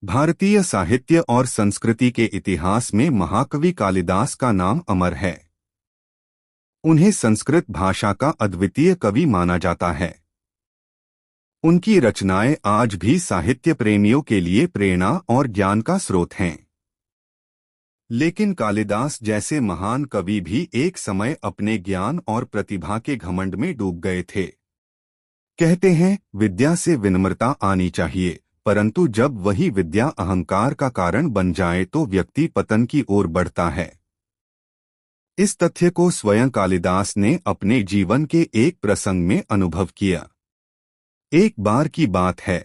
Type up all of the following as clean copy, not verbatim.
भारतीय साहित्य और संस्कृति के इतिहास में महाकवि कालिदास का नाम अमर है। उन्हें संस्कृत भाषा का अद्वितीय कवि माना जाता है। उनकी रचनाएं आज भी साहित्य प्रेमियों के लिए प्रेरणा और ज्ञान का स्रोत हैं। लेकिन कालिदास जैसे महान कवि भी एक समय अपने ज्ञान और प्रतिभा के घमंड में डूब गए थे। कहते हैं, विद्या से विनम्रता आनी चाहिए, परंतु जब वही विद्या अहंकार का कारण बन जाए तो व्यक्ति पतन की ओर बढ़ता है। इस तथ्य को स्वयं कालिदास ने अपने जीवन के एक प्रसंग में अनुभव किया। एक बार की बात है,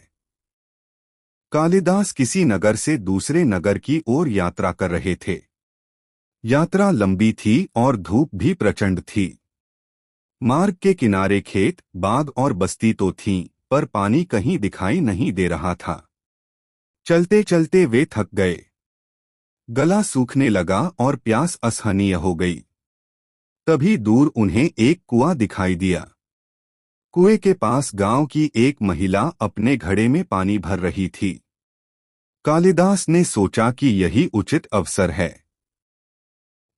कालिदास किसी नगर से दूसरे नगर की ओर यात्रा कर रहे थे। यात्रा लंबी थी और धूप भी प्रचंड थी। मार्ग के किनारे खेत, बाग और बस्ती तो थीं, पर पानी कहीं दिखाई नहीं दे रहा था। चलते चलते वे थक गए। गला सूखने लगा और प्यास असहनीय हो गई। तभी दूर उन्हें एक कुआं दिखाई दिया। कुएं के पास गांव की एक महिला अपने घड़े में पानी भर रही थी। कालिदास ने सोचा कि यही उचित अवसर है।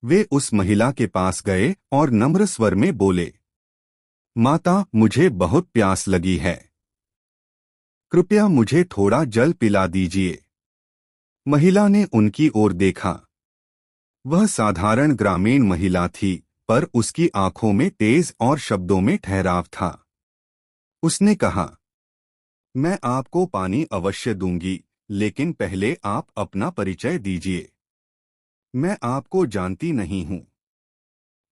वे उस महिला के पास गए और नम्र स्वर में बोले, माता, मुझे बहुत प्यास लगी है। कृपया मुझे थोड़ा जल पिला दीजिए। महिला ने उनकी ओर देखा। वह साधारण ग्रामीण महिला थी, पर उसकी आंखों में तेज और शब्दों में ठहराव था। उसने कहा, मैं आपको पानी अवश्य दूंगी, लेकिन पहले आप अपना परिचय दीजिए। मैं आपको जानती नहीं हूं।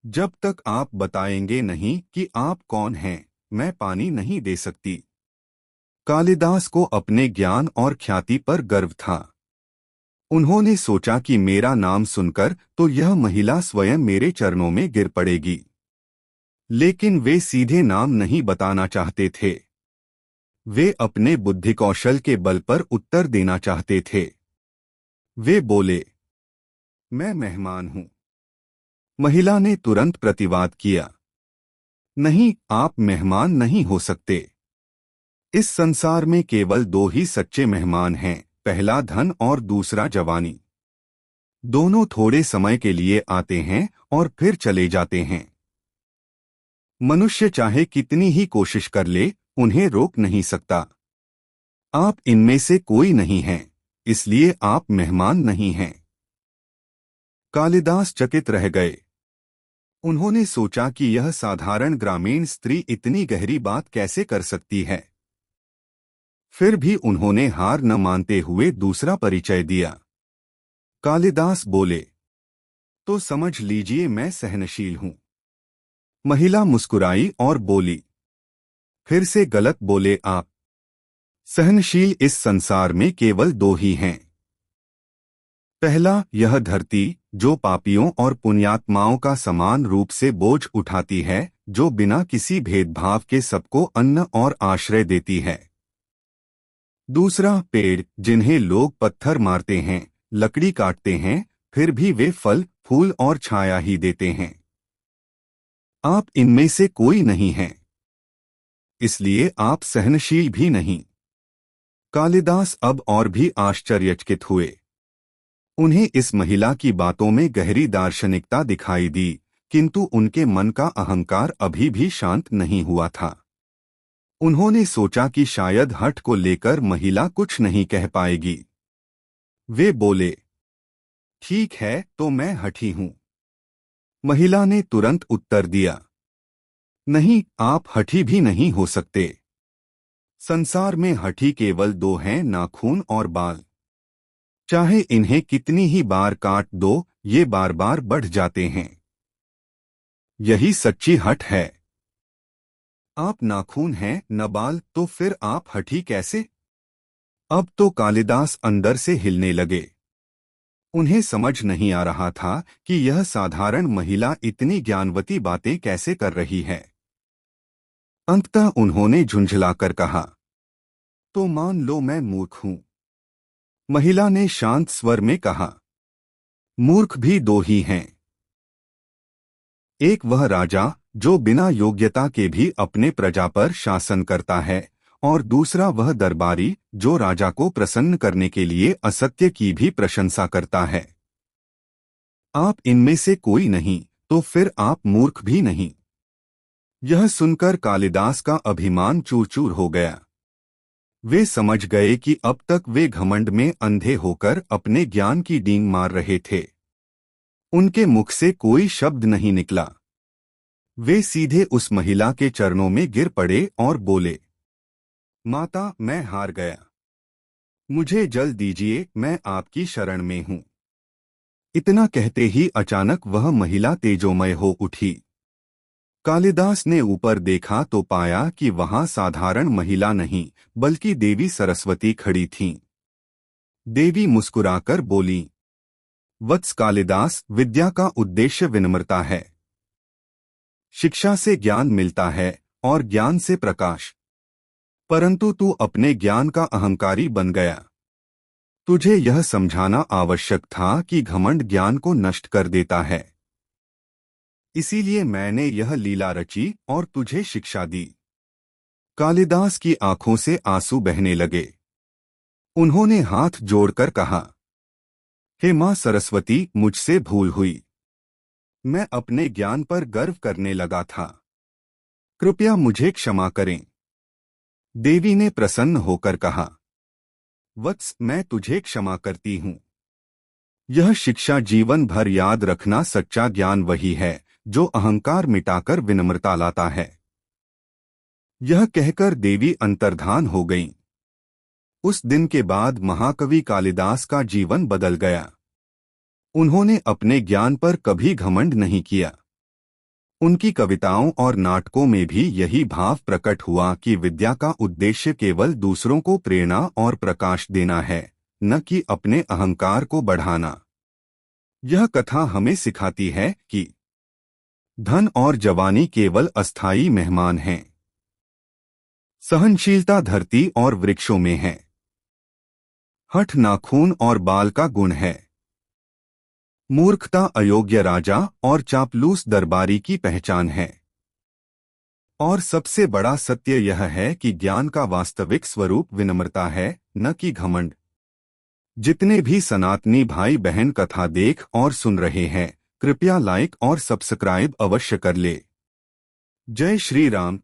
जब तक आप बताएंगे नहीं कि आप कौन हैं, मैं पानी नहीं दे सकती। कालिदास को अपने ज्ञान और ख्याति पर गर्व था। उन्होंने सोचा कि मेरा नाम सुनकर तो यह महिला स्वयं मेरे चरणों में गिर पड़ेगी। लेकिन वे सीधे नाम नहीं बताना चाहते थे। वे अपने बुद्धि कौशल के बल पर उत्तर देना चाहते थे। वे बोले, मैं मेहमान हूं। महिला ने तुरंत प्रतिवाद किया, नहीं, आप मेहमान नहीं हो सकते। इस संसार में केवल दो ही सच्चे मेहमान हैं, पहला धन और दूसरा जवानी। दोनों थोड़े समय के लिए आते हैं और फिर चले जाते हैं। मनुष्य चाहे कितनी ही कोशिश कर ले, उन्हें रोक नहीं सकता। आप इनमें से कोई नहीं हैं, इसलिए आप मेहमान नहीं हैं। कालिदास चकित रह गए। उन्होंने सोचा कि यह साधारण ग्रामीण स्त्री इतनी गहरी बात कैसे कर सकती है। फिर भी उन्होंने हार न मानते हुए दूसरा परिचय दिया। कालिदास बोले, तो समझ लीजिए मैं सहनशील हूं। महिला मुस्कुराई और बोली, फिर से गलत बोले आप। सहनशील इस संसार में केवल दो ही हैं। पहला, यह धरती, जो पापियों और पुण्यात्माओं का समान रूप से बोझ उठाती है, जो बिना किसी भेदभाव के सबको अन्न और आश्रय देती है। दूसरा, पेड़, जिन्हें लोग पत्थर मारते हैं, लकड़ी काटते हैं, फिर भी वे फल, फूल और छाया ही देते हैं। आप इनमें से कोई नहीं हैं, इसलिए आप सहनशील भी नहीं। कालिदास अब और भी आश्चर्यचकित हुए। उन्हें इस महिला की बातों में गहरी दार्शनिकता दिखाई दी, किंतु उनके मन का अहंकार अभी भी शांत नहीं हुआ था। उन्होंने सोचा कि शायद हठ को लेकर महिला कुछ नहीं कह पाएगी। वे बोले, ठीक है, तो मैं हठी हूं। महिला ने तुरंत उत्तर दिया, नहीं, आप हठी भी नहीं हो सकते। संसार में हठी केवल दो हैं, नाखून और बाल। चाहे इन्हें कितनी ही बार काट दो, ये बार बार बढ़ जाते हैं। यही सच्ची हठ है। आप नाखून हैं, न बाल, तो फिर आप हठी कैसे? अब तो कालिदास अंदर से हिलने लगे। उन्हें समझ नहीं आ रहा था कि यह साधारण महिला इतनी ज्ञानवती बातें कैसे कर रही है। अंततः उन्होंने झुंझलाकर कहा, तो मान लो मैं मूर्ख हूं। महिला ने शांत स्वर में कहा, मूर्ख भी दो ही हैं। एक वह राजा जो बिना योग्यता के भी अपने प्रजा पर शासन करता है, और दूसरा वह दरबारी जो राजा को प्रसन्न करने के लिए असत्य की भी प्रशंसा करता है। आप इनमें से कोई नहीं, तो फिर आप मूर्ख भी नहीं। यह सुनकर कालिदास का अभिमान चूर चूर हो गया। वे समझ गए कि अब तक वे घमंड में अंधे होकर अपने ज्ञान की डींग मार रहे थे। उनके मुख से कोई शब्द नहीं निकला। वे सीधे उस महिला के चरणों में गिर पड़े और बोले, माता, मैं हार गया। मुझे जल दीजिए, मैं आपकी शरण में हूँ। इतना कहते ही अचानक वह महिला तेजोमय हो उठी। कालिदास ने ऊपर देखा तो पाया कि वहां साधारण महिला नहीं बल्कि देवी सरस्वती खड़ी थीं। देवी मुस्कुराकर बोली, वत्स कालिदास, विद्या का उद्देश्य विनम्रता है। शिक्षा से ज्ञान मिलता है और ज्ञान से प्रकाश। परंतु तू अपने ज्ञान का अहंकारी बन गया। तुझे यह समझाना आवश्यक था कि घमंड ज्ञान को नष्ट कर देता है। इसीलिए मैंने यह लीला रची और तुझे शिक्षा दी। कालिदास की आंखों से आंसू बहने लगे। उन्होंने हाथ जोड़कर कहा, हे मां सरस्वती, मुझसे भूल हुई। मैं अपने ज्ञान पर गर्व करने लगा था। कृपया मुझे क्षमा करें। देवी ने प्रसन्न होकर कहा, वत्स, मैं तुझे क्षमा करती हूँ। यह शिक्षा जीवन भर याद रखना, सच्चा ज्ञान वही है जो अहंकार मिटाकर विनम्रता लाता है। यह कहकर देवी अंतर्धान हो गईं। उस दिन के बाद महाकवि कालिदास का जीवन बदल गया। उन्होंने अपने ज्ञान पर कभी घमंड नहीं किया। उनकी कविताओं और नाटकों में भी यही भाव प्रकट हुआ कि विद्या का उद्देश्य केवल दूसरों को प्रेरणा और प्रकाश देना है, न कि अपने अहंकार को बढ़ाना। यह कथा हमें सिखाती है कि धन और जवानी केवल अस्थायी मेहमान हैं। सहनशीलता धरती और वृक्षों में है। हठ नाखून और बाल का गुण है। मूर्खता अयोग्य राजा और चापलूस दरबारी की पहचान है। और सबसे बड़ा सत्य यह है कि ज्ञान का वास्तविक स्वरूप विनम्रता है, न कि घमंड। जितने भी सनातनी भाई बहन कथा देख और सुन रहे हैं, कृपया लाइक और सब्सक्राइब अवश्य कर ले। जय श्री राम।